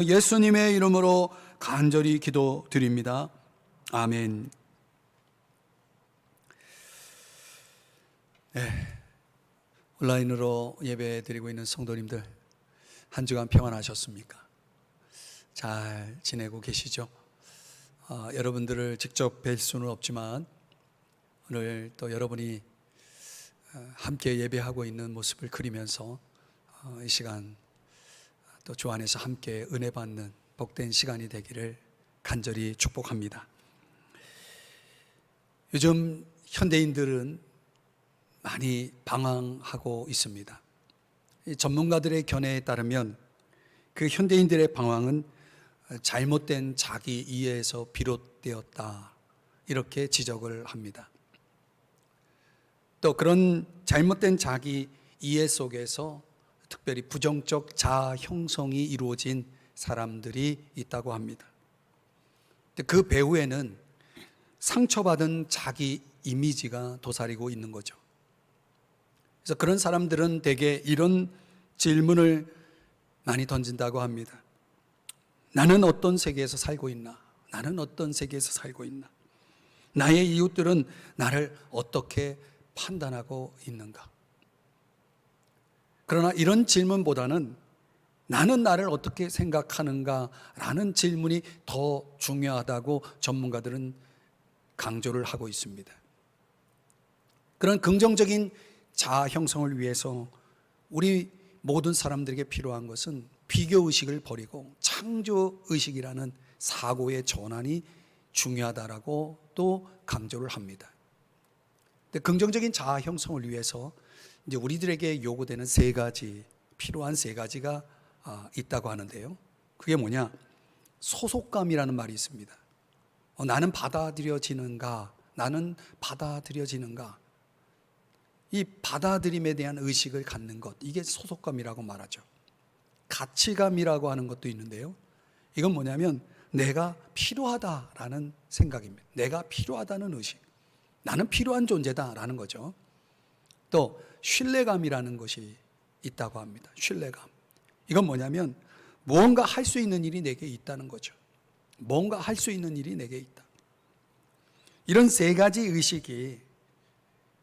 예수님의 이름으로 간절히 기도드립니다. 아멘. 온라인으로 예배 드리고 있는 성도님들, 한 주간 평안하셨습니까? 잘 지내고 계시죠? 여러분들을 직접 뵐 수는 없지만 오늘 또 여러분이 함께 예배하고 있는 모습을 그리면서 이 시간 또 주 안에서 함께 은혜 받는 복된 시간이 되기를 간절히 축복합니다. 요즘 현대인들은 많이 방황하고 있습니다. 전문가들의 견해에 따르면 그 현대인들의 방황은 잘못된 자기 이해에서 비롯되었다, 이렇게 지적을 합니다. 또 그런 잘못된 자기 이해 속에서 특별히 부정적 자아 형성이 이루어진 사람들이 있다고 합니다. 그 배후에는 상처받은 자기 이미지가 도사리고 있는 거죠. 그래서 그런 사람들은 대개 이런 질문을 많이 던진다고 합니다. 나는 어떤 세계에서 살고 있나? 나는 어떤 세계에서 살고 있나? 나의 이웃들은 나를 어떻게 판단하고 있는가? 그러나 이런 질문보다는 나는 나를 어떻게 생각하는가라는 질문이 더 중요하다고 전문가들은 강조를 하고 있습니다. 그런 긍정적인 자아 형성을 위해서 우리 모든 사람들에게 필요한 것은 비교의식을 버리고 창조의식이라는 사고의 전환이 중요하다라고 또 강조를 합니다. 근데 긍정적인 자아 형성을 위해서 이제 우리들에게 요구되는 필요한 세 가지가 있다고 하는데요. 그게 뭐냐? 소속감이라는 말이 있습니다. 나는 받아들여지는가? 나는 받아들여지는가? 이 받아들임에 대한 의식을 갖는 것, 이게 소속감이라고 말하죠. 가치감이라고 하는 것도 있는데요. 이건 뭐냐면 내가 필요하다라는 생각입니다. 내가 필요하다는 의식. 나는 필요한 존재다라는 거죠. 또 신뢰감이라는 것이 있다고 합니다. 신뢰감. 이건 뭐냐면 무언가 할 수 있는 일이 내게 있다는 거죠. 뭔가 할 수 있는 일이 내게 있다. 이런 세 가지 의식이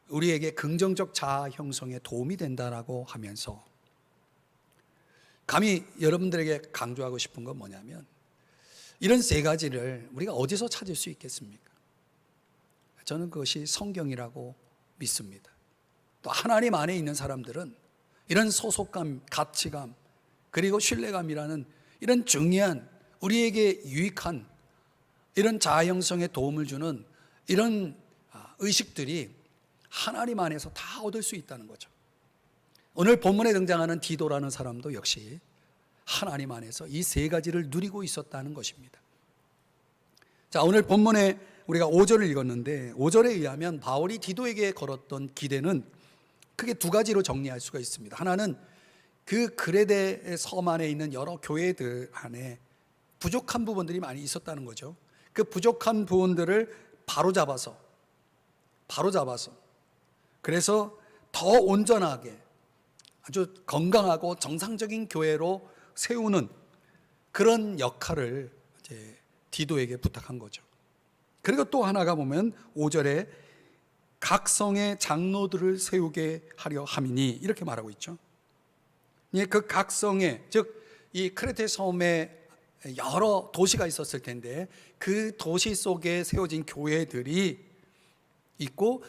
우리에게 긍정적 자아 형성에 도움이 된다라고 하면서 감히 여러분들에게 강조하고 싶은 건 뭐냐면 이런 세 가지를 우리가 어디서 찾을 수 있겠습니까? 저는 그것이 성경이라고 믿습니다. 또 하나님 안에 있는 사람들은 이런 소속감, 가치감, 그리고 신뢰감이라는 이런 중요한 우리에게 유익한 이런 자아 형성에 도움을 주는 이런 의식들이 하나님 안에서 다 얻을 수 있다는 거죠. 오늘 본문에 등장하는 디도라는 사람도 역시 하나님 안에서 이 세 가지를 누리고 있었다는 것입니다. 자, 오늘 본문에 우리가 5절을 읽었는데 5절에 의하면 바울이 디도에게 걸었던 기대는 크게 두 가지로 정리할 수가 있습니다. 하나는 그 그레데 섬 안에 있는 여러 교회들 안에 부족한 부분들이 많이 있었다는 거죠. 그 부족한 부분들을 바로잡아서 그래서 더 온전하게 아주 건강하고 정상적인 교회로 세우는 그런 역할을 이제 디도에게 부탁한 거죠. 그리고 또 하나가 보면 5절에 각 성의 장로들을 세우게 하려 함이니 이렇게 말하고 있죠. 그 각 성에, 즉 이 크레테 섬에 여러 도시가 있었을 텐데 그 도시 속에 세워진 교회들이 있고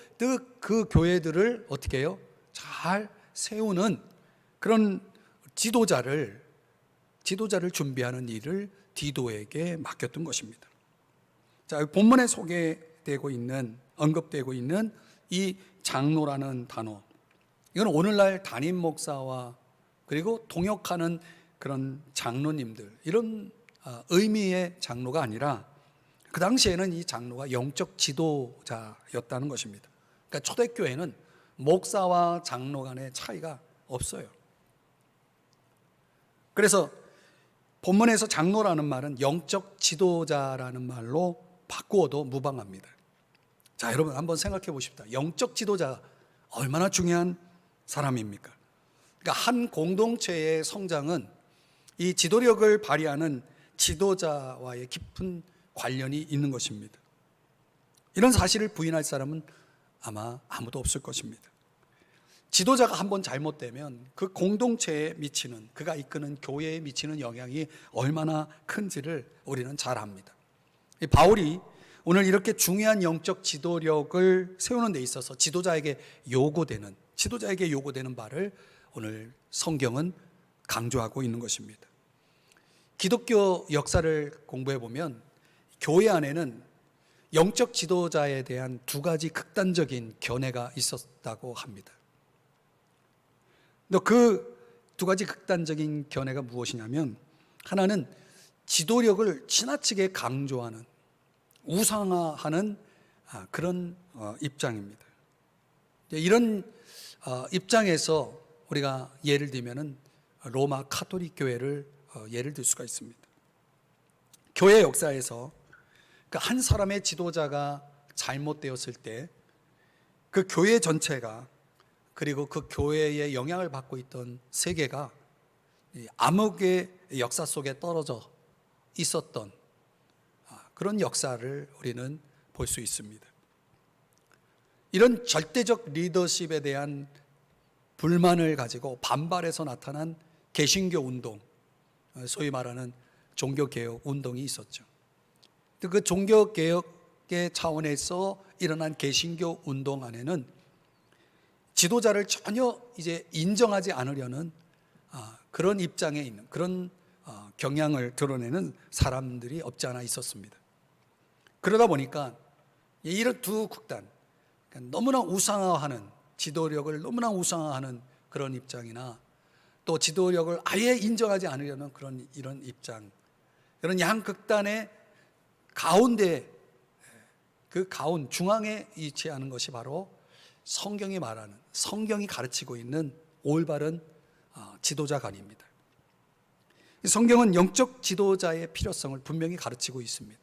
그 교회들을 어떻게 해요? 잘 세우는 그런 지도자를 준비하는 일을 디도에게 맡겼던 것입니다. 자, 본문에 언급되고 있는 이 장로라는 단어, 이건 오늘날 담임 목사와 그리고 동역하는 그런 장로님들, 이런 의미의 장로가 아니라 그 당시에는 이 장로가 영적 지도자였다는 것입니다. 그러니까 초대교회는 목사와 장로 간의 차이가 없어요. 그래서 본문에서 장로라는 말은 영적 지도자라는 말로 바꾸어도 무방합니다. 자, 여러분 한번 생각해 보십시다. 영적 지도자 얼마나 중요한 사람입니까? 그러니까 한 공동체의 성장은 이 지도력을 발휘하는 지도자와의 깊은 관련이 있는 것입니다. 이런 사실을 부인할 사람은 아마 아무도 없을 것입니다. 지도자가 한번 잘못되면 그 공동체에 미치는, 그가 이끄는 교회에 미치는 영향이 얼마나 큰지를 우리는 잘 압니다. 바울이 오늘 이렇게 중요한 영적 지도력을 세우는 데 있어서 지도자에게 요구되는 바를 오늘 성경은 강조하고 있는 것입니다. 기독교 역사를 공부해 보면 교회 안에는 영적 지도자에 대한 두 가지 극단적인 견해가 있었다고 합니다. 그 두 가지 극단적인 견해가 무엇이냐면, 하나는 지도력을 지나치게 강조하는, 우상화하는 그런 입장입니다. 이런 입장에서 우리가 예를 들면은 로마 카톨릭 교회를 예를 들 수가 있습니다. 교회 역사에서 한 사람의 지도자가 잘못되었을 때 그 교회 전체가, 그리고 그 교회에 영향을 받고 있던 세계가 암흑의 역사 속에 떨어져 있었던 그런 역사를 우리는 볼 수 있습니다. 이런 절대적 리더십에 대한 불만을 가지고 반발해서 나타난 개신교 운동, 소위 말하는 종교개혁 운동이 있었죠. 그 종교개혁의 차원에서 일어난 개신교 운동 안에는 지도자를 전혀 이제 인정하지 않으려는 그런 입장에 있는, 그런 경향을 드러내는 사람들이 없지 않아 있었습니다. 그러다 보니까 이런 두 극단, 너무나 우상화하는, 지도력을 너무나 우상화하는 그런 입장이나 또 지도력을 아예 인정하지 않으려는 이런 입장, 이런 양극단의 가운데, 그 중앙에 위치하는 것이 바로 성경이 말하는, 성경이 가르치고 있는 올바른 지도자관입니다. 성경은 영적 지도자의 필요성을 분명히 가르치고 있습니다.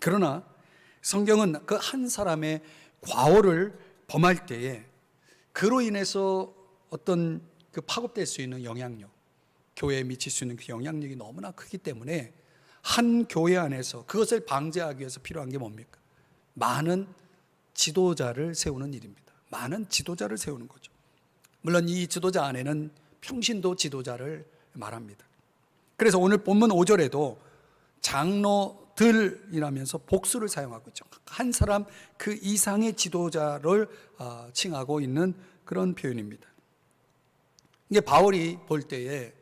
그러나 성경은 그 한 사람의 과오를 범할 때에 그로 인해서 어떤 그 파급될 수 있는 영향력, 교회에 미칠 수 있는 그 영향력이 너무나 크기 때문에 한 교회 안에서 그것을 방지하기 위해서 필요한 게 뭡니까? 많은 지도자를 세우는 일입니다. 많은 지도자를 세우는 거죠. 물론 이 지도자 안에는 평신도 지도자를 말합니다. 그래서 오늘 본문 5절에도 장로들이라면서 복수를 사용하고 있죠. 한 사람 그 이상의 지도자를 칭하고 있는 그런 표현입니다. 이게 바울이 볼 때에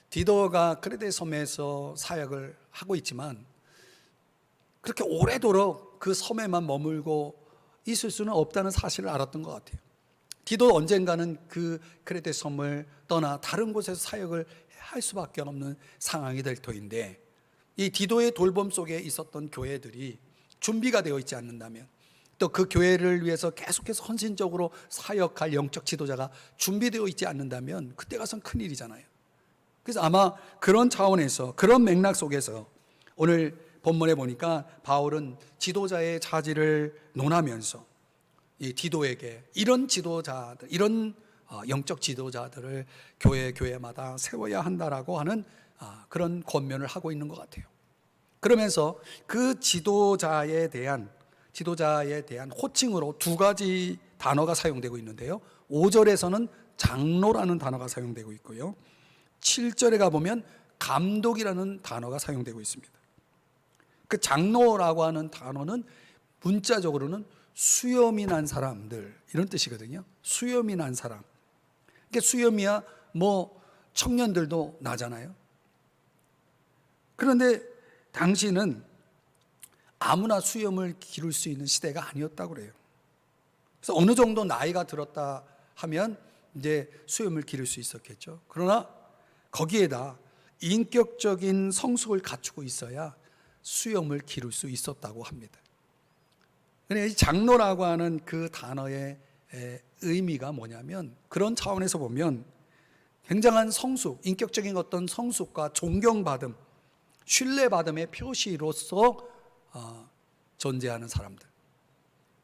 디도가 크레데 섬에서 사역을 하고 있지만 그렇게 오래도록 그 섬에만 머물고 있을 수는 없다는 사실을 알았던 것 같아요. 디도 언젠가는 그 크레데 섬을 떠나 다른 곳에서 사역을 할 수밖에 없는 상황이 될 터인데, 이 디도의 돌봄 속에 있었던 교회들이 준비가 되어 있지 않는다면, 또 그 교회를 위해서 계속해서 헌신적으로 사역할 영적 지도자가 준비되어 있지 않는다면 그때 가서는 큰일이잖아요. 그래서 아마 그런 차원에서, 그런 맥락 속에서 오늘 본문에 보니까 바울은 지도자의 자질을 논하면서 이 디도에게 이런 지도자들, 이런 영적 지도자들을 교회마다 세워야 한다라고 하는 그런 권면을 하고 있는 것 같아요. 그러면서 그 지도자에 대한 호칭으로 두 가지 단어가 사용되고 있는데요. 5절에서는 장로라는 단어가 사용되고 있고요. 7절에 가보면 감독이라는 단어가 사용되고 있습니다. 그 장로라고 하는 단어는 문자적으로는 수염이 난 사람들, 이런 뜻이거든요. 수염이 난 사람. 그러니까 수염이야 청년들도 나잖아요. 그런데 당시는 아무나 수염을 기를 수 있는 시대가 아니었다고 그래요. 그래서 어느 정도 나이가 들었다 하면 이제 수염을 기를 수 있었겠죠. 그러나 거기에다 인격적인 성숙을 갖추고 있어야 수염을 기를 수 있었다고 합니다. 그러니까 이 장로라고 하는 그 단어의 의미가 뭐냐면, 그런 차원에서 보면 굉장한 성숙, 인격적인 어떤 성숙과 존경받음, 신뢰받음의 표시로서 존재하는 사람들.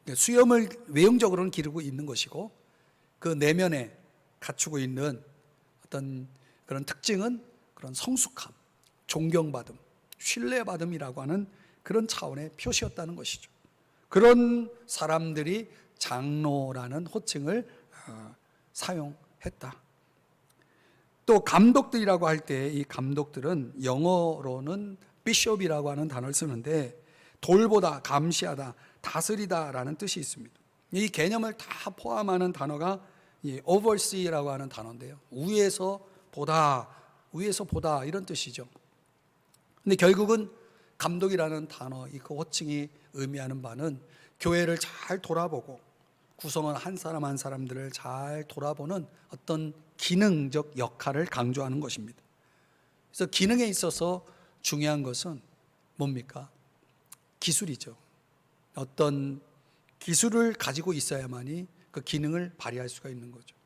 그러니까 수염을 외형적으로는 기르고 있는 것이고, 그 내면에 갖추고 있는 어떤 그런 특징은 그런 성숙함, 존경받음, 신뢰받음이라고 하는 그런 차원의 표시였다는 것이죠. 그런 사람들이 장로라는 호칭을 사용했다. 또 감독들이라고 할 때 이 감독들은 영어로는 비숍이라고 하는 단어를 쓰는데 돌보다, 감시하다, 다스리다라는 뜻이 있습니다. 이 개념을 다 포함하는 단어가 이 oversee라고 하는 단어인데요. 위에서 보다 이런 뜻이죠. 근데 결국은 감독이라는 단어, 이 그 호칭이 의미하는 바는 교회를 잘 돌아보고 구성원 한 사람 한 사람들을 잘 돌아보는 어떤 기능적 역할을 강조하는 것입니다. 그래서 기능에 있어서 중요한 것은 뭡니까? 기술이죠. 어떤 기술을 가지고 있어야만이 그 기능을 발휘할 수가 있는 거죠.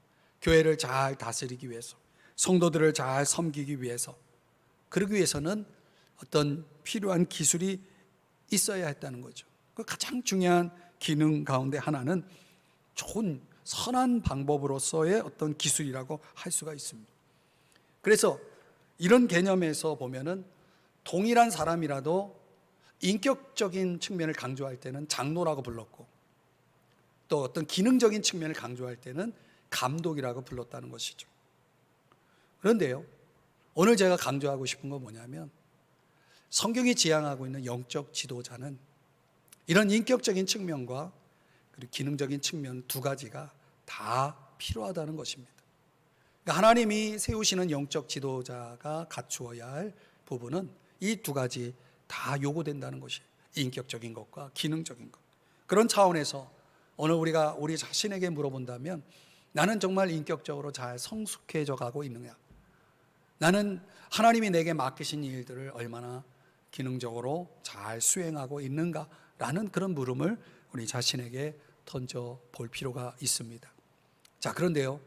교회를 잘 다스리기 위해서, 성도들을 잘 섬기기 위해서, 그러기 위해서는 어떤 필요한 기술이 있어야 했다는 거죠. 그 가장 중요한 기능 가운데 하나는 좋은 선한 방법으로서의 어떤 기술이라고 할 수가 있습니다. 그래서 이런 개념에서 보면은 동일한 사람이라도 인격적인 측면을 강조할 때는 장로라고 불렀고, 또 어떤 기능적인 측면을 강조할 때는 감독이라고 불렀다는 것이죠. 그런데요, 오늘 제가 강조하고 싶은 건 뭐냐면, 성경이 지향하고 있는 영적 지도자는 이런 인격적인 측면과 그리고 기능적인 측면 두 가지가 다 필요하다는 것입니다. 그러니까 하나님이 세우시는 영적 지도자가 갖추어야 할 부분은 이 두 가지 다 요구된다는 것이 인격적인 것과 기능적인 것. 그런 차원에서 오늘 우리가 우리 자신에게 물어본다면, 나는 정말 인격적으로 잘 성숙해져 가고 있느냐? 나는 하나님이 내게 맡기신 일들을 얼마나 기능적으로 잘 수행하고 있는가라는 그런 물음을 우리 자신에게 던져 볼 필요가 있습니다. 자, 그런데요,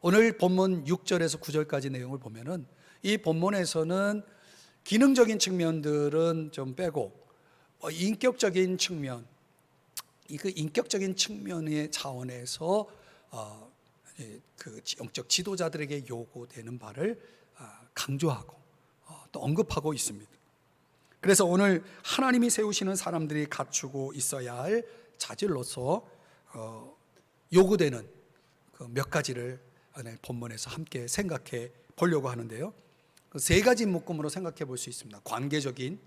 오늘 본문 6절에서 9절까지 내용을 보면은 이 본문에서는 기능적인 측면들은 좀 빼고 인격적인 측면, 그 인격적인 측면의 차원에서 그 영적 지도자들에게 요구되는 바를 강조하고 또 언급하고 있습니다. 그래서 오늘 하나님이 세우시는 사람들이 갖추고 있어야 할 자질로서 요구되는 그 몇 가지를 오늘 본문에서 함께 생각해 보려고 하는데요. 세 가지 묶음으로 생각해 볼 수 있습니다. 관계적인,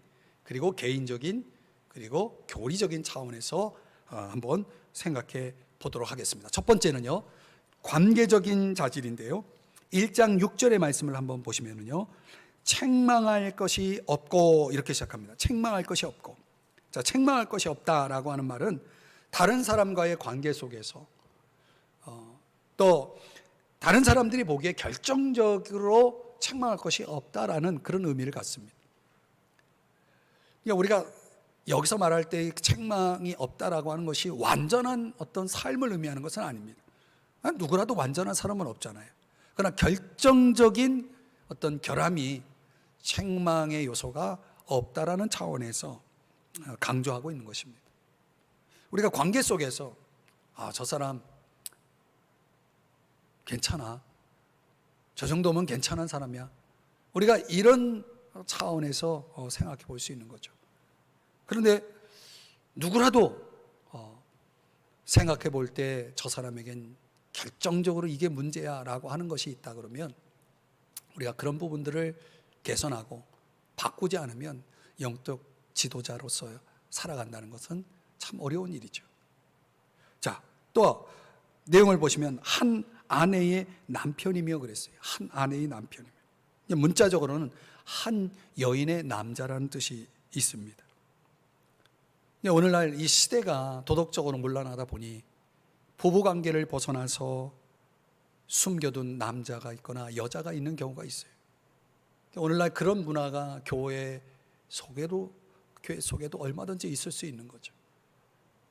그리고 개인적인, 그리고 교리적인 차원에서 한번 생각해 보도록 하겠습니다. 첫 번째는요, 관계적인 자질인데요. 1장 6절의 말씀을 한번 보시면은요, 책망할 것이 없고 이렇게 시작합니다. 책망할 것이 없고. 자, 책망할 것이 없다라고 하는 말은 다른 사람과의 관계 속에서 또 다른 사람들이 보기에 결정적으로 책망할 것이 없다라는 그런 의미를 갖습니다. 그러니까 우리가 여기서 말할 때 책망이 없다라고 하는 것이 완전한 어떤 삶을 의미하는 것은 아닙니다. 누구라도 완전한 사람은 없잖아요. 그러나 결정적인 어떤 결함이 책망의 요소가 없다라는 차원에서 강조하고 있는 것입니다. 우리가 관계 속에서 저 사람 괜찮아, 저 정도면 괜찮은 사람이야, 우리가 이런 차원에서 생각해 볼 수 있는 거죠. 그런데 누구라도 생각해 볼 때 저 사람에겐 결정적으로 이게 문제야 라고 하는 것이 있다 그러면 우리가 그런 부분들을 개선하고 바꾸지 않으면 영적 지도자로서 살아간다는 것은 참 어려운 일이죠. 자, 또 내용을 보시면 한 아내의 남편이며 그랬어요. 한 아내의 남편이며. 문자적으로는 한 여인의 남자라는 뜻이 있습니다. 오늘날 이 시대가 도덕적으로 문란하다 보니 부부관계를 벗어나서 숨겨둔 남자가 있거나 여자가 있는 경우가 있어요. 오늘날 그런 문화가 교회 속에도 얼마든지 있을 수 있는 거죠.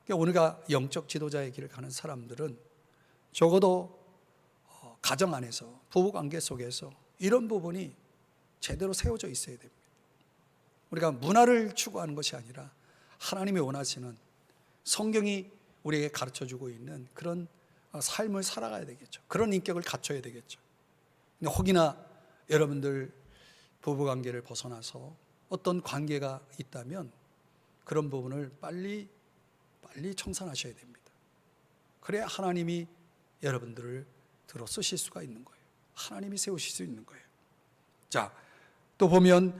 우리가 영적 지도자의 길을 가는 사람들은 적어도 가정 안에서, 부부관계 속에서 이런 부분이 제대로 세워져 있어야 됩니다. 우리가 문화를 추구하는 것이 아니라 하나님이 원하시는, 성경이 우리에게 가르쳐주고 있는 그런 삶을 살아가야 되겠죠. 그런 인격을 갖춰야 되겠죠. 근데 혹이나 여러분들 부부관계를 벗어나서 어떤 관계가 있다면 그런 부분을 빨리 청산하셔야 됩니다. 그래야 하나님이 여러분들을 들어 쓰실 수가 있는 거예요. 하나님이 세우실 수 있는 거예요. 자, 또 보면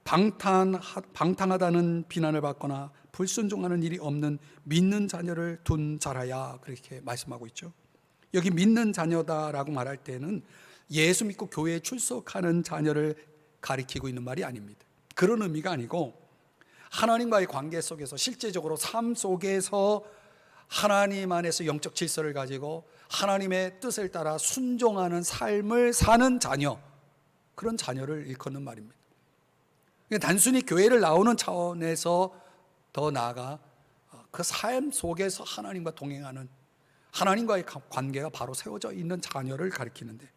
방탕하다는 비난을 받거나 불순종하는 일이 없는 믿는 자녀를 둔 자라야, 그렇게 말씀하고 있죠. 여기 믿는 자녀다라고 말할 때는 예수 믿고 교회에 출석하는 자녀를 가리키고 있는 말이 아닙니다. 그런 의미가 아니고 하나님과의 관계 속에서 실제적으로 삶 속에서 하나님 안에서 영적 질서를 가지고 하나님의 뜻을 따라 순종하는 삶을 사는 자녀, 그런 자녀를 일컫는 말입니다. 단순히 교회를 나오는 차원에서 더 나아가 그 삶 속에서 하나님과 동행하는, 하나님과의 관계가 바로 세워져 있는 자녀를 가리키는데,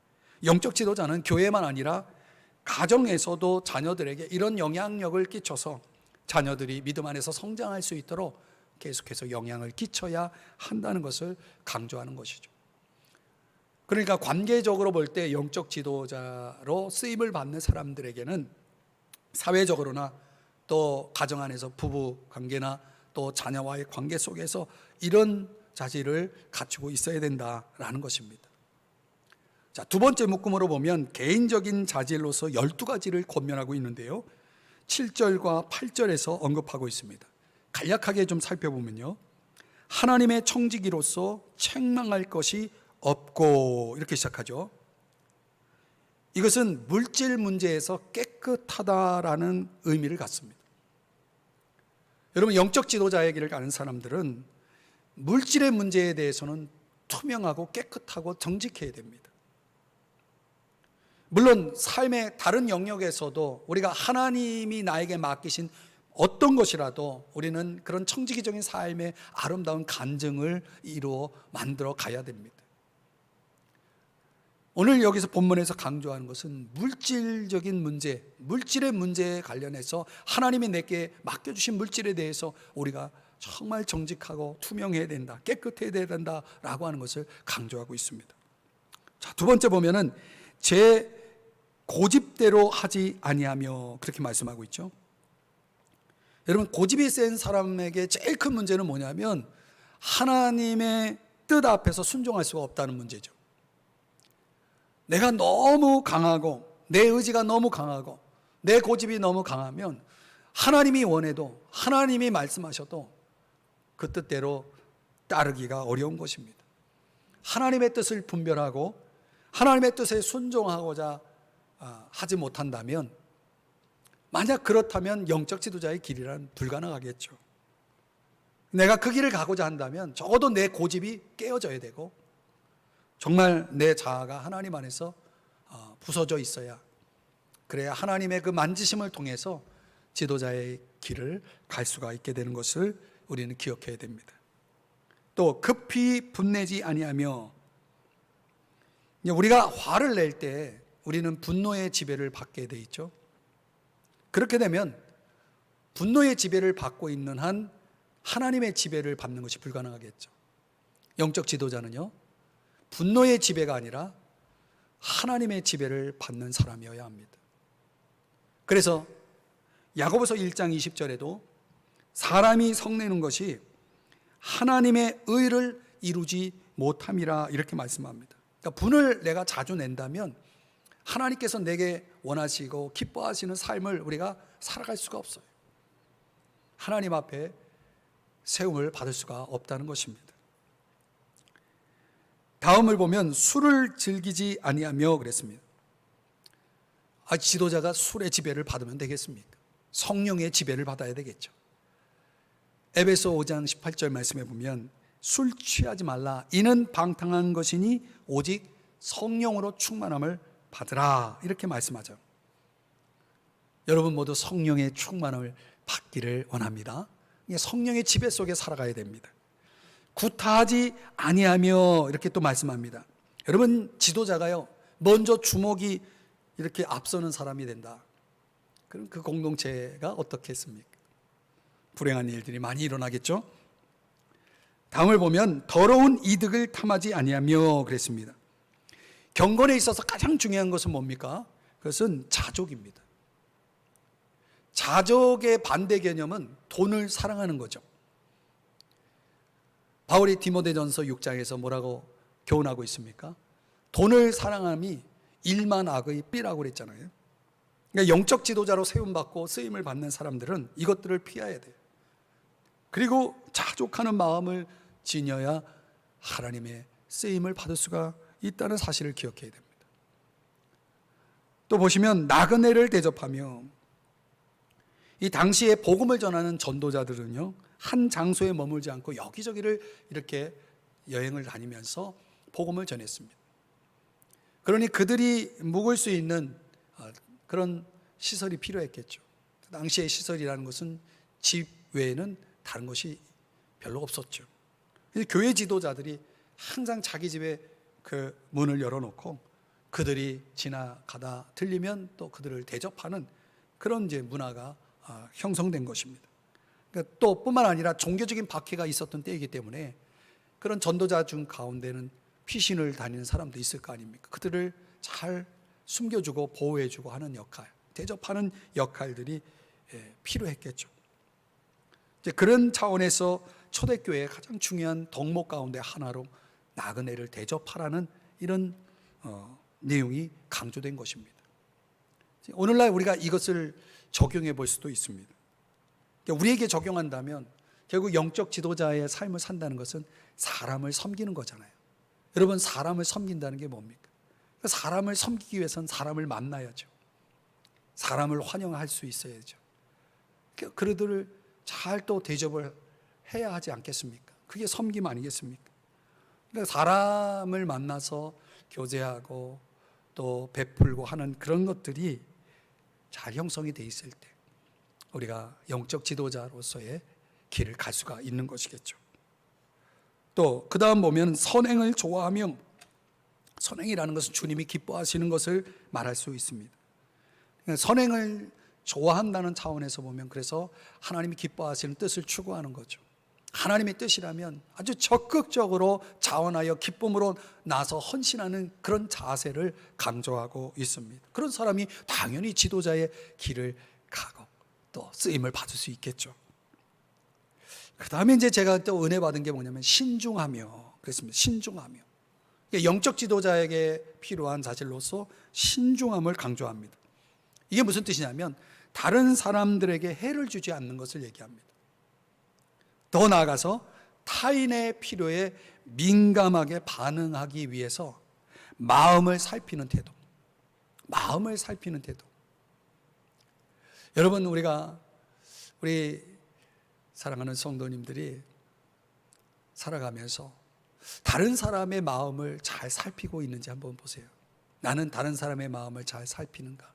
영적 지도자는 교회만 아니라 가정에서도 자녀들에게 이런 영향력을 끼쳐서 자녀들이 믿음 안에서 성장할 수 있도록 계속해서 영향을 끼쳐야 한다는 것을 강조하는 것이죠. 그러니까 관계적으로 볼 때 영적 지도자로 쓰임을 받는 사람들에게는 사회적으로나 또 가정 안에서 부부 관계나 또 자녀와의 관계 속에서 이런 자질을 갖추고 있어야 된다라는 것입니다. 자, 두 번째 묶음으로 보면 개인적인 자질로서 12가지를 권면하고 있는데요, 7절과 8절에서 언급하고 있습니다. 간략하게 좀 살펴보면요, 하나님의 청지기로서 책망할 것이 없고, 이렇게 시작하죠. 이것은 물질 문제에서 깨끗하다라는 의미를 갖습니다. 여러분, 영적 지도자의 길을 가는 사람들은 물질의 문제에 대해서는 투명하고 깨끗하고 정직해야 됩니다. 물론 삶의 다른 영역에서도 우리가 하나님이 나에게 맡기신 어떤 것이라도 우리는 그런 청지기적인 삶의 아름다운 간증을 이루어 만들어 가야 됩니다. 오늘 여기서 본문에서 강조하는 것은 물질적인 문제, 물질의 문제에 관련해서 하나님이 내게 맡겨주신 물질에 대해서 우리가 정말 정직하고 투명해야 된다, 깨끗해야 된다라고 하는 것을 강조하고 있습니다. 자, 두 번째 보면은 제 고집대로 하지 아니하며, 그렇게 말씀하고 있죠. 여러분, 고집이 센 사람에게 제일 큰 문제는 뭐냐면 하나님의 뜻 앞에서 순종할 수가 없다는 문제죠. 내가 너무 강하고 내 의지가 너무 강하고 내 고집이 너무 강하면 하나님이 원해도, 하나님이 말씀하셔도 그 뜻대로 따르기가 어려운 것입니다. 하나님의 뜻을 분별하고 하나님의 뜻에 순종하고자 하지 못한다면, 만약 그렇다면 영적 지도자의 길이란 불가능하겠죠. 내가 그 길을 가고자 한다면 적어도 내 고집이 깨어져야 되고 정말 내 자아가 하나님 안에서 부서져 있어야, 그래야 하나님의 그 만지심을 통해서 지도자의 길을 갈 수가 있게 되는 것을 우리는 기억해야 됩니다. 또 급히 분내지 아니하며, 우리가 화를 낼 때 우리는 분노의 지배를 받게 돼 있죠. 그렇게 되면 분노의 지배를 받고 있는 한 하나님의 지배를 받는 것이 불가능하겠죠. 영적 지도자는요, 분노의 지배가 아니라 하나님의 지배를 받는 사람이어야 합니다. 그래서 야고보서 1장 20절에도 사람이 성내는 것이 하나님의 의를 이루지 못함이라, 이렇게 말씀합니다. 그러니까 분을 내가 자주 낸다면 하나님께서 내게 원하시고 기뻐하시는 삶을 우리가 살아갈 수가 없어요. 하나님 앞에 세움을 받을 수가 없다는 것입니다. 다음을 보면 술을 즐기지 아니하며 그랬습니다. 지도자가 술의 지배를 받으면 되겠습니까? 성령의 지배를 받아야 되겠죠. 에베소 5장 18절 말씀에 보면 술 취하지 말라, 이는 방탕한 것이니 오직 성령으로 충만함을 받으라, 이렇게 말씀하죠. 여러분 모두 성령의 충만함을 받기를 원합니다. 성령의 지배 속에 살아가야 됩니다. 구타하지 아니하며, 이렇게 또 말씀합니다. 여러분, 지도자가요, 먼저 주목이 이렇게 앞서는 사람이 된다. 그럼 그 공동체가 어떻겠습니까? 불행한 일들이 많이 일어나겠죠. 다음을 보면 더러운 이득을 탐하지 아니하며 그랬습니다. 경건에 있어서 가장 중요한 것은 뭡니까? 그것은 자족입니다. 자족의 반대 개념은 돈을 사랑하는 거죠. 바울이 디모데전서 6장에서 뭐라고 교훈하고 있습니까? 돈을 사랑함이 일만 악의 삐라고 그랬잖아요. 그러니까 영적 지도자로 세움받고 쓰임을 받는 사람들은 이것들을 피해야 돼요. 그리고 자족하는 마음을 지녀야 하나님의 쓰임을 받을 수가 있다는 사실을 기억해야 됩니다. 또 보시면 나그네를 대접하며, 이 당시에 복음을 전하는 전도자들은요, 한 장소에 머물지 않고 여기저기를 이렇게 여행을 다니면서 복음을 전했습니다. 그러니 그들이 묵을 수 있는 그런 시설이 필요했겠죠. 당시의 시설이라는 것은 집 외에는 다른 것이 별로 없었죠. 교회 지도자들이 항상 자기 집에 그 문을 열어놓고 그들이 지나가다 들리면 또 그들을 대접하는 그런 이제 문화가 형성된 것입니다. 그러니까 또 뿐만 아니라 종교적인 박해가 있었던 때이기 때문에 그런 전도자 중 가운데는 피신을 다니는 사람도 있을 거 아닙니까? 그들을 잘 숨겨주고 보호해주고 하는 역할, 대접하는 역할들이 필요했겠죠. 이제 그런 차원에서 초대교회의 가장 중요한 덕목 가운데 하나로 나그네를 대접하라는 이런 내용이 강조된 것입니다. 오늘날 우리가 이것을 적용해 볼 수도 있습니다. 우리에게 적용한다면 결국 영적 지도자의 삶을 산다는 것은 사람을 섬기는 거잖아요. 여러분, 사람을 섬긴다는 게 뭡니까? 사람을 섬기기 위해서는 사람을 만나야죠. 사람을 환영할 수 있어야죠. 그들을 잘 또 대접을 해야 하지 않겠습니까? 그게 섬김 아니겠습니까? 그러니까 사람을 만나서 교제하고 또 베풀고 하는 그런 것들이 잘 형성이 돼 있을 때 우리가 영적 지도자로서의 길을 갈 수가 있는 것이겠죠. 또 그 다음 보면 선행을 좋아하며, 선행이라는 것은 주님이 기뻐하시는 것을 말할 수 있습니다. 선행을 좋아한다는 차원에서 보면 그래서 하나님이 기뻐하시는 뜻을 추구하는 거죠. 하나님의 뜻이라면 아주 적극적으로 자원하여 기쁨으로 나서 헌신하는 그런 자세를 강조하고 있습니다. 그런 사람이 당연히 지도자의 길을 가고 또 쓰임을 받을 수 있겠죠. 그 다음에 이제 제가 또 은혜 받은 게 뭐냐면 신중하며, 그랬습니다. 신중하며. 영적 지도자에게 필요한 자질로서 신중함을 강조합니다. 이게 무슨 뜻이냐면 다른 사람들에게 해를 주지 않는 것을 얘기합니다. 더 나아가서 타인의 필요에 민감하게 반응하기 위해서 마음을 살피는 태도. 마음을 살피는 태도. 여러분, 우리 사랑하는 성도님들이 살아가면서 다른 사람의 마음을 잘 살피고 있는지 한번 보세요. 나는 다른 사람의 마음을 잘 살피는가?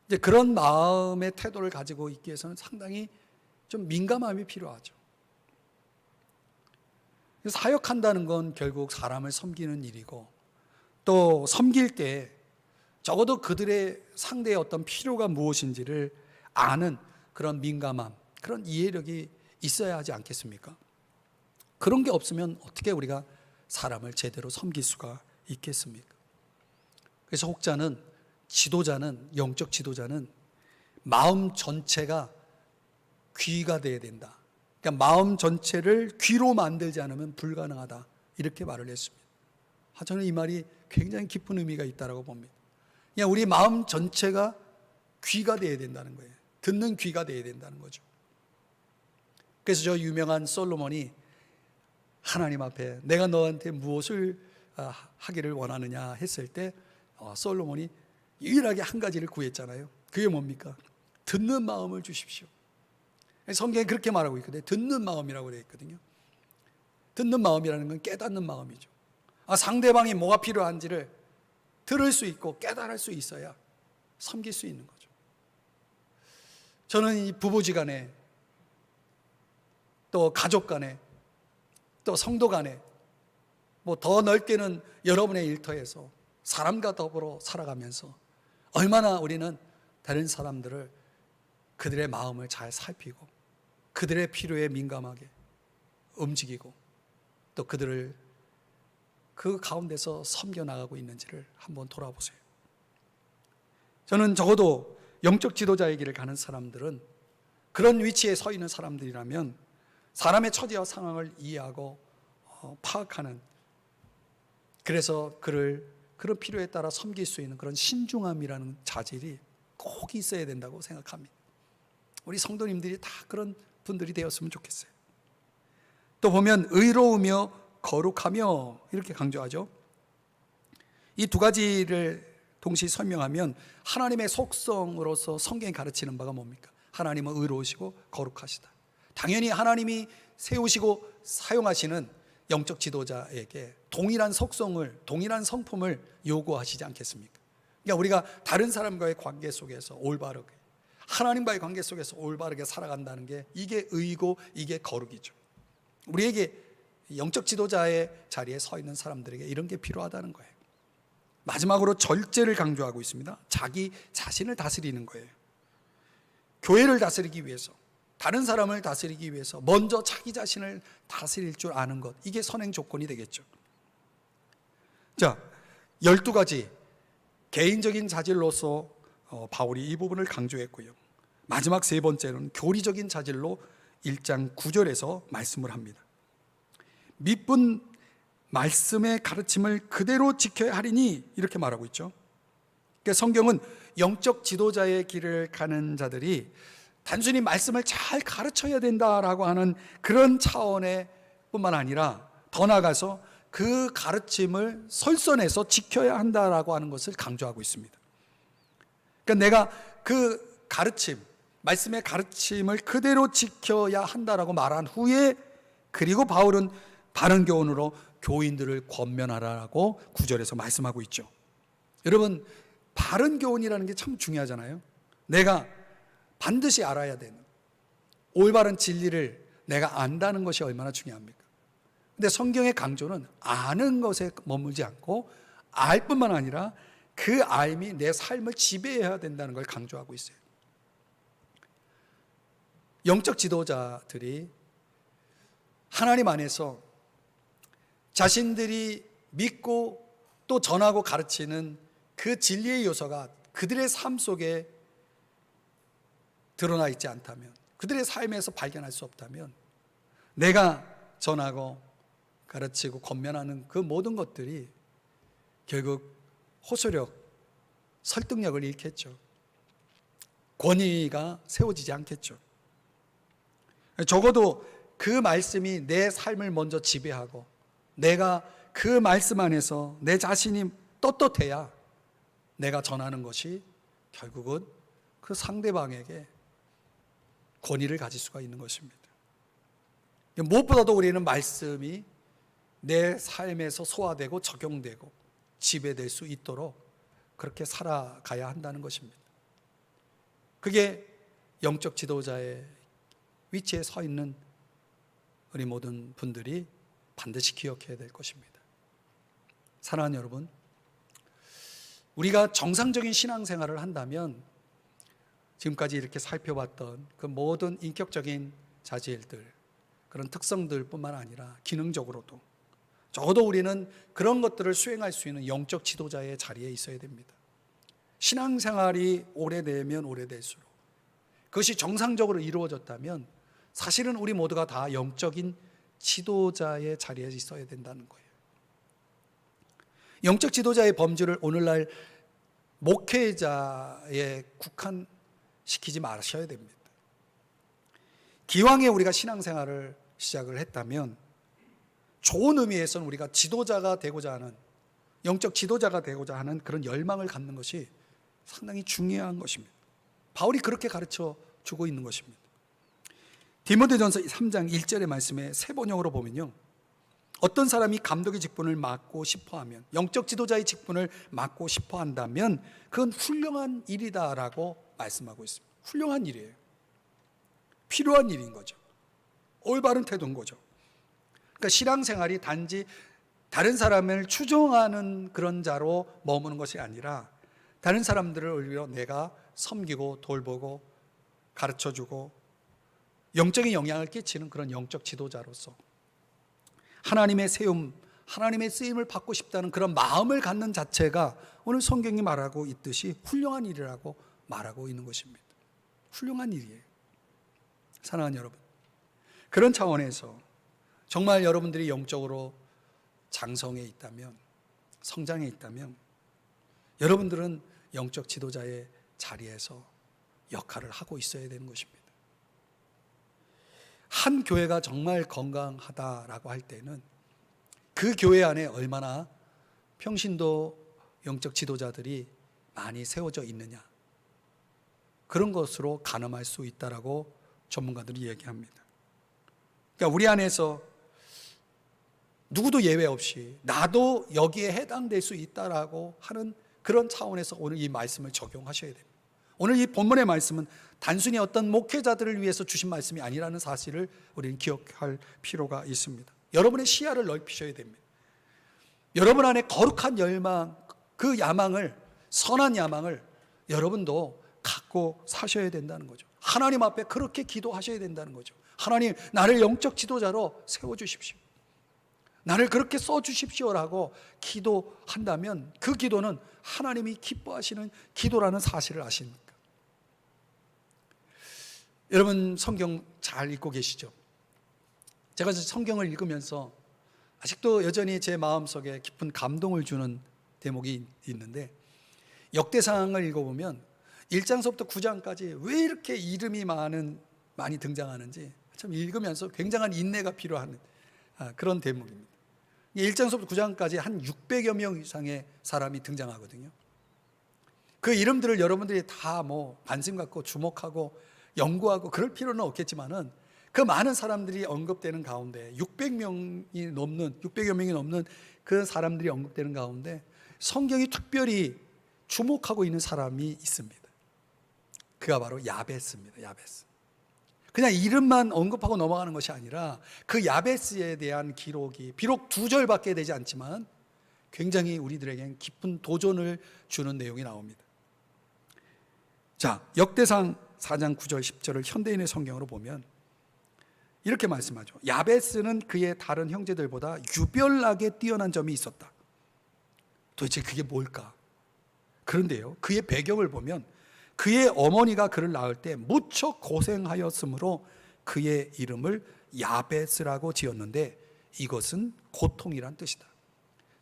이제 그런 마음의 태도를 가지고 있기 위해서는 상당히 좀 민감함이 필요하죠. 사역한다는 건 결국 사람을 섬기는 일이고, 또 섬길 때 적어도 그들의 상대의 어떤 필요가 무엇인지를 아는 그런 민감함, 그런 이해력이 있어야 하지 않겠습니까? 그런 게 없으면 어떻게 우리가 사람을 제대로 섬길 수가 있겠습니까? 그래서 혹자는, 지도자는, 영적 지도자는 마음 전체가 귀가 돼야 된다. 그러니까 마음 전체를 귀로 만들지 않으면 불가능하다. 이렇게 말을 했습니다. 저는 이 말이 굉장히 깊은 의미가 있다고 봅니다. 그냥 우리 마음 전체가 귀가 돼야 된다는 거예요. 듣는 귀가 돼야 된다는 거죠. 그래서 저 유명한 솔로몬이 하나님 앞에 내가 너한테 무엇을 하기를 원하느냐 했을 때 솔로몬이 유일하게 한 가지를 구했잖아요. 그게 뭡니까? 듣는 마음을 주십시오. 성경에 그렇게 말하고 있거든요. 듣는 마음이라고 되어 있거든요. 듣는 마음이라는 건 깨닫는 마음이죠. 상대방이 뭐가 필요한지를 들을 수 있고 깨달을 수 있어야 섬길 수 있는 거죠. 저는 이 부부지간에 또 가족 간에 또 성도 간에 뭐 더 넓게는 여러분의 일터에서 사람과 더불어 살아가면서 얼마나 우리는 다른 사람들을, 그들의 마음을 잘 살피고 그들의 필요에 민감하게 움직이고 또 그들을 그 가운데서 섬겨나가고 있는지를 한번 돌아보세요. 저는 적어도 영적 지도자의 길을 가는 사람들은, 그런 위치에 서 있는 사람들이라면 사람의 처지와 상황을 이해하고 파악하는, 그래서 그를 그런 필요에 따라 섬길 수 있는 그런 신중함이라는 자질이 꼭 있어야 된다고 생각합니다. 우리 성도님들이 다 그런 분들이 되었으면 좋겠어요. 또 보면 의로우며 거룩하며 이렇게 강조하죠. 이 두 가지를 동시에 설명하면 하나님의 속성으로서 성경이 가르치는 바가 뭡니까? 하나님은 의로우시고 거룩하시다. 당연히 하나님이 세우시고 사용하시는 영적 지도자에게 동일한 속성을, 동일한 성품을 요구하시지 않겠습니까? 그러니까 우리가 다른 사람과의 관계 속에서 올바르게, 하나님과의 관계 속에서 올바르게 살아간다는 게, 이게 의고 이게 거룩이죠. 우리에게 영적 지도자의 자리에 서 있는 사람들에게 이런 게 필요하다는 거예요. 마지막으로 절제를 강조하고 있습니다. 자기 자신을 다스리는 거예요. 교회를 다스리기 위해서, 다른 사람을 다스리기 위해서 먼저 자기 자신을 다스릴 줄 아는 것, 이게 선행 조건이 되겠죠. 자, 12가지 개인적인 자질로서 바울이 이 부분을 강조했고요. 마지막 세 번째는 교리적인 자질로 1장 9절에서 말씀을 합니다. 밑분 말씀의 가르침을 그대로 지켜야 하리니, 이렇게 말하고 있죠. 그러니까 성경은 영적 지도자의 길을 가는 자들이 단순히 말씀을 잘 가르쳐야 된다라고 하는 그런 차원의 뿐만 아니라 더 나아가서 그 가르침을 설선해서 지켜야 한다라고 하는 것을 강조하고 있습니다. 그러니까 내가 그 가르침, 말씀의 가르침을 그대로 지켜야 한다라고 말한 후에, 그리고 바울은 바른 교훈으로 교인들을 권면하라고 9절에서 말씀하고 있죠. 여러분, 바른 교훈이라는 게 참 중요하잖아요. 내가 반드시 알아야 되는 올바른 진리를 내가 안다는 것이 얼마나 중요합니까? 근데 성경의 강조는 아는 것에 머물지 않고 알 뿐만 아니라 그 알미 내 삶을 지배해야 된다는 걸 강조하고 있어요. 영적 지도자들이 하나님 안에서 자신들이 믿고 또 전하고 가르치는 그 진리의 요소가 그들의 삶 속에 드러나 있지 않다면, 그들의 삶에서 발견할 수 없다면, 내가 전하고 가르치고 권면하는 그 모든 것들이 결국 호소력, 설득력을 잃겠죠. 권위가 세워지지 않겠죠. 적어도 그 말씀이 내 삶을 먼저 지배하고 내가 그 말씀 안에서 내 자신이 떳떳해야 내가 전하는 것이 결국은 그 상대방에게 권위를 가질 수가 있는 것입니다. 무엇보다도 우리는 말씀이 내 삶에서 소화되고 적용되고 지배될 수 있도록 그렇게 살아가야 한다는 것입니다. 그게 영적 지도자의 위치에 서 있는 우리 모든 분들이 반드시 기억해야 될 것입니다. 사랑하는 여러분, 우리가 정상적인 신앙생활을 한다면 지금까지 이렇게 살펴봤던 그 모든 인격적인 자질들, 그런 특성들 뿐만 아니라 기능적으로도 적어도 우리는 그런 것들을 수행할 수 있는 영적 지도자의 자리에 있어야 됩니다. 신앙생활이 오래되면 오래될수록 그것이 정상적으로 이루어졌다면 사실은 우리 모두가 다 영적인 지도자의 자리에 있어야 된다는 거예요. 영적 지도자의 범주를 오늘날 목회자에 국한시키지 마셔야 됩니다. 기왕에 우리가 신앙생활을 시작을 했다면 좋은 의미에서는 우리가 지도자가 되고자 하는, 영적 지도자가 되고자 하는 그런 열망을 갖는 것이 상당히 중요한 것입니다. 바울이 그렇게 가르쳐 주고 있는 것입니다. 디모데전서 3장 1절의 말씀에 세 번역으로 보면요, 어떤 사람이 감독의 직분을 맡고 싶어하면, 영적 지도자의 직분을 맡고 싶어한다면 그건 훌륭한 일이다라고 말씀하고 있습니다. 훌륭한 일이에요. 필요한 일인 거죠. 올바른 태도인 거죠. 그러니까 신앙생활이 단지 다른 사람을 추종하는 그런 자로 머무는 것이 아니라 다른 사람들을 위해 내가 섬기고 돌보고 가르쳐주고 영적인 영향을 끼치는 그런 영적 지도자로서 하나님의 세움, 하나님의 쓰임을 받고 싶다는 그런 마음을 갖는 자체가 오늘 성경이 말하고 있듯이 훌륭한 일이라고 말하고 있는 것입니다. 훌륭한 일이에요. 사랑하는 여러분, 그런 차원에서 정말 여러분들이 영적으로 장성해 있다면, 성장해 있다면 여러분들은 영적 지도자의 자리에서 역할을 하고 있어야 되는 것입니다. 한 교회가 정말 건강하다라고 할 때는 그 교회 안에 얼마나 평신도 영적 지도자들이 많이 세워져 있느냐, 그런 것으로 가늠할 수 있다라고 전문가들이 얘기합니다. 그러니까 우리 안에서 누구도 예외 없이 나도 여기에 해당될 수 있다라고 하는 그런 차원에서 오늘 이 말씀을 적용하셔야 됩니다. 오늘 이 본문의 말씀은 단순히 어떤 목회자들을 위해서 주신 말씀이 아니라는 사실을 우리는 기억할 필요가 있습니다. 여러분의 시야를 넓히셔야 됩니다. 여러분 안에 거룩한 열망, 그 야망을, 선한 야망을 여러분도 갖고 사셔야 된다는 거죠. 하나님 앞에 그렇게 기도하셔야 된다는 거죠. 하나님, 나를 영적 지도자로 세워주십시오, 나를 그렇게 써주십시오라고 기도한다면 그 기도는 하나님이 기뻐하시는 기도라는 사실을 아십니까? 여러분 성경 잘 읽고 계시죠? 제가 성경을 읽으면서 아직도 여전히 제 마음속에 깊은 감동을 주는 대목이 있는데, 역대상을 읽어보면 1장서부터 9장까지 왜 이렇게 이름이 많이 등장하는지 참 읽으면서 굉장한 인내가 필요한 그런 대목입니다. 1장서부터 9장까지 한 600여 명 이상의 사람이 등장하거든요. 그 이름들을 여러분들이 다 관심 갖고 주목하고 연구하고 그럴 필요는 없겠지만은 그 많은 사람들이 언급되는 가운데 600여 명이 넘는 그 사람들이 언급되는 가운데 성경이 특별히 주목하고 있는 사람이 있습니다. 그가 바로 야베스입니다. 야베스. 그냥 이름만 언급하고 넘어가는 것이 아니라 그 야베스에 대한 기록이 비록 2절밖에 되지 않지만 굉장히 우리들에겐 깊은 도전을 주는 내용이 나옵니다. 자, 역대상 4장 9절 10절을 현대인의 성경으로 보면 이렇게 말씀하죠. 야베스는 그의 다른 형제들보다 유별나게 뛰어난 점이 있었다. 도대체 그게 뭘까? 그런데요, 그의 배경을 보면 그의 어머니가 그를 낳을 때 무척 고생하였으므로 그의 이름을 야베스라고 지었는데 이것은 고통이란 뜻이다.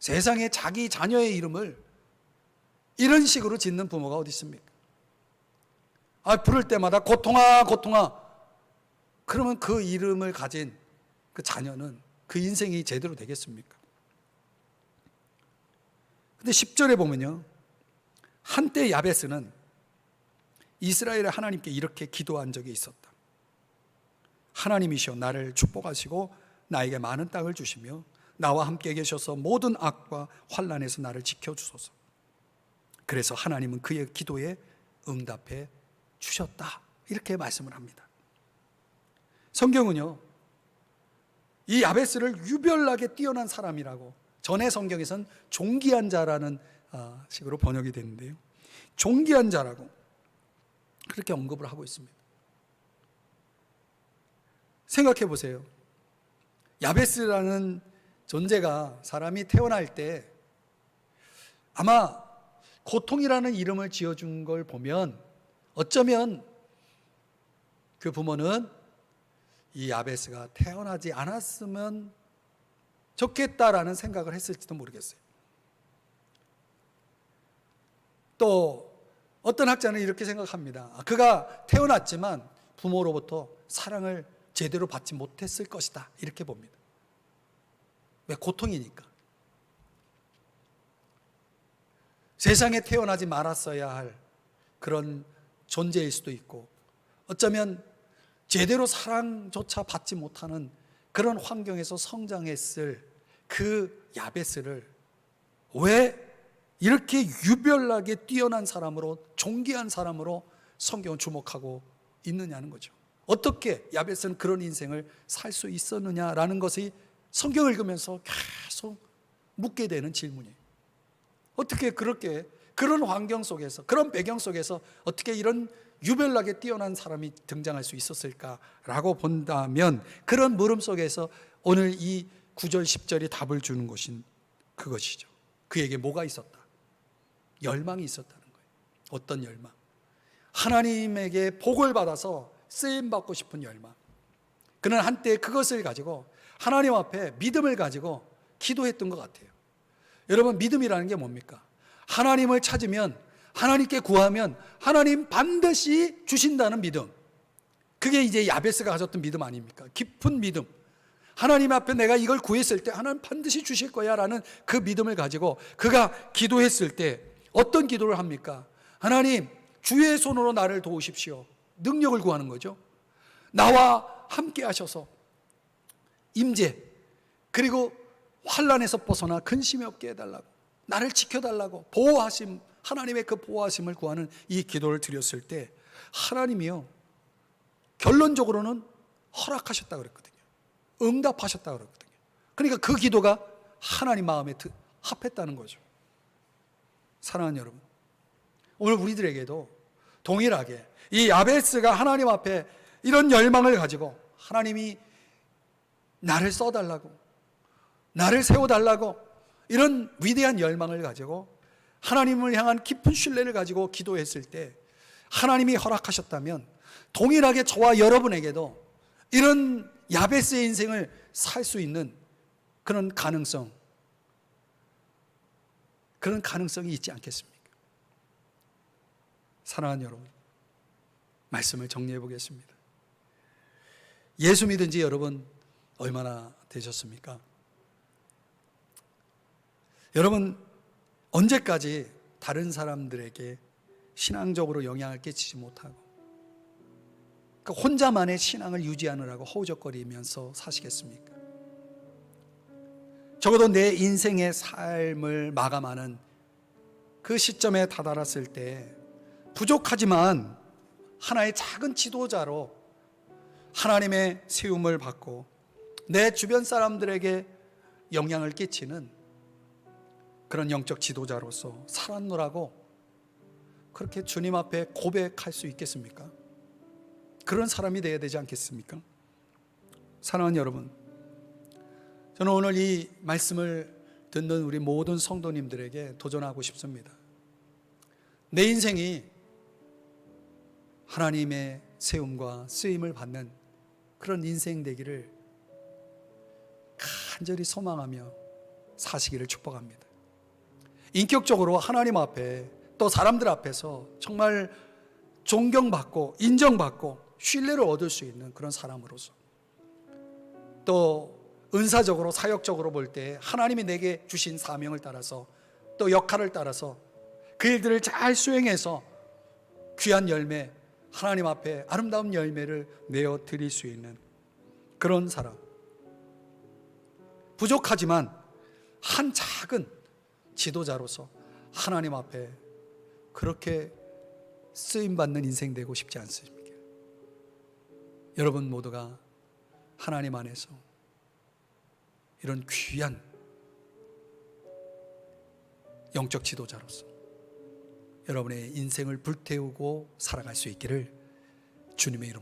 세상에 자기 자녀의 이름을 이런 식으로 짓는 부모가 어디 있습니까? 부를 때마다 고통아 고통아. 그러면 그 이름을 가진 그 자녀는 그 인생이 제대로 되겠습니까? 근데 10절에 보면요, 한때 야베스는 이스라엘의 하나님께 이렇게 기도한 적이 있었다. 하나님이시여, 나를 축복하시고 나에게 많은 땅을 주시며 나와 함께 계셔서 모든 악과 환난에서 나를 지켜주소서. 그래서 하나님은 그의 기도에 응답해 주셨다, 이렇게 말씀을 합니다. 성경은요, 이 야베스를 유별나게 뛰어난 사람이라고, 전의 성경에선 존귀한 자라는 식으로 번역이 되는데요, 존귀한 자라고 그렇게 언급을 하고 있습니다. 생각해 보세요. 야베스라는 존재가 사람이 태어날 때 아마 고통이라는 이름을 지어준 걸 보면 어쩌면 그 부모는 이 야베스가 태어나지 않았으면 좋겠다라는 생각을 했을지도 모르겠어요. 또 어떤 학자는 이렇게 생각합니다. 그가 태어났지만 부모로부터 사랑을 제대로 받지 못했을 것이다, 이렇게 봅니다. 왜? 고통이니까. 세상에 태어나지 말았어야 할 그런 존재일 수도 있고, 어쩌면 제대로 사랑조차 받지 못하는 그런 환경에서 성장했을 그 야베스를 왜 이렇게 유별나게 뛰어난 사람으로, 존귀한 사람으로 성경은 주목하고 있느냐는 거죠. 어떻게 야베스는 그런 인생을 살 수 있었느냐라는 것이 성경을 읽으면서 계속 묻게 되는 질문이에요. 어떻게 그렇게 그런 환경 속에서, 그런 배경 속에서 어떻게 이런 유별나게 뛰어난 사람이 등장할 수 있었을까라고 본다면, 그런 물음 속에서 오늘 이 9절 10절이 답을 주는 것인 그것이죠. 그에게 뭐가 있었다? 열망이 있었다는 거예요. 어떤 열망? 하나님에게 복을 받아서 쓰임 받고 싶은 열망. 그는 한때 그것을 가지고 하나님 앞에 믿음을 가지고 기도했던 것 같아요. 여러분, 믿음이라는 게 뭡니까? 하나님을 찾으면, 하나님께 구하면 하나님 반드시 주신다는 믿음. 그게 이제 야베스가 가졌던 믿음 아닙니까? 깊은 믿음. 하나님 앞에 내가 이걸 구했을 때 하나님 반드시 주실 거야 라는 그 믿음을 가지고 그가 기도했을 때 어떤 기도를 합니까? 하나님, 주의 손으로 나를 도우십시오. 능력을 구하는 거죠. 나와 함께 하셔서 임재, 그리고 환난에서 벗어나 근심이 없게 해달라고, 나를 지켜달라고, 보호하심, 하나님의 그 보호하심을 구하는 이 기도를 드렸을 때 하나님이요, 결론적으로는 허락하셨다고 그랬거든요. 응답하셨다고 그랬거든요. 그러니까 그 기도가 하나님 마음에 합했다는 거죠. 사랑하는 여러분, 오늘 우리들에게도 동일하게 이 야베스가 하나님 앞에 이런 열망을 가지고 하나님이 나를 써달라고, 나를 세워달라고, 이런 위대한 열망을 가지고 하나님을 향한 깊은 신뢰를 가지고 기도했을 때 하나님이 허락하셨다면 동일하게 저와 여러분에게도 이런 야베스의 인생을 살 수 있는 그런 가능성이 있지 않겠습니까? 사랑하는 여러분, 말씀을 정리해 보겠습니다. 예수 믿은 지 여러분 얼마나 되셨습니까? 여러분, 언제까지 다른 사람들에게 신앙적으로 영향을 끼치지 못하고 혼자만의 신앙을 유지하느라고 허우적거리면서 사시겠습니까? 적어도 내 인생의 삶을 마감하는 그 시점에 다다랐을 때 부족하지만 하나의 작은 지도자로 하나님의 세움을 받고 내 주변 사람들에게 영향을 끼치는 그런 영적 지도자로서 살았노라고 그렇게 주님 앞에 고백할 수 있겠습니까? 그런 사람이 되어야 되지 않겠습니까? 사랑하는 여러분, 저는 오늘 이 말씀을 듣는 우리 모든 성도님들에게 도전하고 싶습니다. 내 인생이 하나님의 세움과 쓰임을 받는 그런 인생 되기를 간절히 소망하며 사시기를 축복합니다. 인격적으로 하나님 앞에 또 사람들 앞에서 정말 존경받고 인정받고 신뢰를 얻을 수 있는 그런 사람으로서, 또 은사적으로 사역적으로 볼 때 하나님이 내게 주신 사명을 따라서 또 역할을 따라서 그 일들을 잘 수행해서 귀한 열매, 하나님 앞에 아름다운 열매를 내어 드릴 수 있는 그런 사람, 부족하지만 한 작은 지도자로서 하나님 앞에 그렇게 쓰임받는 인생 되고 싶지 않습니까? 여러분 모두가 하나님 안에서 이런 귀한 영적 지도자로서 여러분의 인생을 불태우고 살아갈 수 있기를 주님의 이름으로